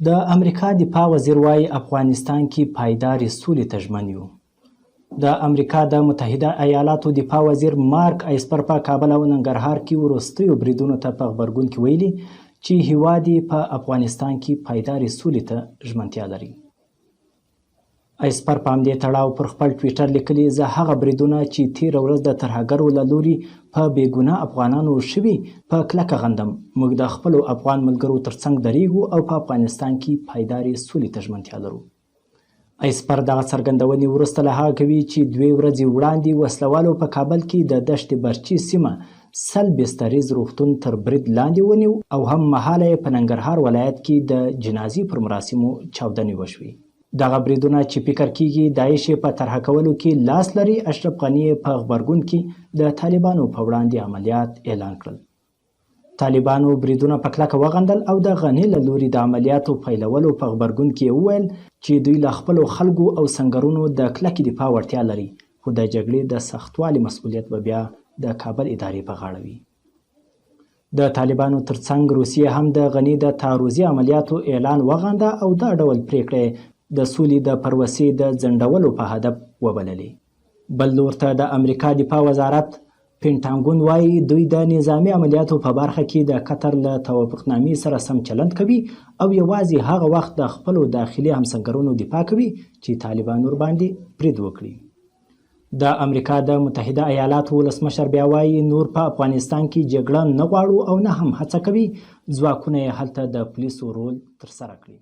د امریکا دفاع وزیر وایي افغانستان کې پایدارې سولې ته ژمن یو. د امریکا د متحده ایالاتو دفاع وزیر مارک ایسپر په کابل او ننګرهار کې وروستیو بریدونو ته په غبرګون کې ویلي چې هیواد یې په افغانستان کې پایدارې سولې ته ژمنتیا لري. ایسپر په همدې تړاو پر خپل ټویټر لیکلي زه هغه بریدونه چې تېره ورځ د ترهګرو له لوري په بېګناه افغانانو شوي په کلکه غندم. موږ د خپلو افغان ملګرو ترڅنګ درېږو او په افغانستان کې پایدارې سولې ته ژمنتیا لرو. ایسپر دغه څرګندونې وروسته له هغه کوي چې 2 ورځې وړاندې وسلوالو په کابل کې د دشت برچي سیمه 100 بستریز روغتون تر برید لاندې ونیو او هم مهاله یې په ننګرهار ولایت کې د جنازې پر مراسمو چاودنې وشوې. دغه بریدونه چې فکر کیږي داعش په طرح کولو کې لاس لري. اشرف غني په غبرګون کې د طالبانو په وړاندې عملیات اعلان کړل. طالبانو بریدونه په کلکه وغندل او د غني له لوري د عملیاتو پیلولو په غبرګون کې وویل چې دوی له خپلو خلکو او سنګرونو د کلکې دفاع وړتیا لري، خو د جګړې د سختوالي مسؤلیت به بیا د کابل ادارې په غاړه وي. د طالبانو ترڅنګ روسیې هم د غني د تعرضي عملیاتو اعلان وغنده او دا ډول پریکړې د سولې د پروسې د ځنډولو په هدف وبللې. بل لور ته د امریکا دفاع وزارت پینټاګون وایي دوی د نظامي عملیاتو په برخه کې د قطر له توافقنامې سره سم چلند کوي او یوازې هغه وخت د خپلو داخلي همسنګرونو دفاع کوي چې طالبان ورباندې برید وکړي. د امریکا د متحده ایالاتو ولسمشر بیا وایي نور په افغانستان کې جګړه نه غواړو او نه هم هڅه کوي ځواکونه یې هلته د پولیسو رول ترسره کړي.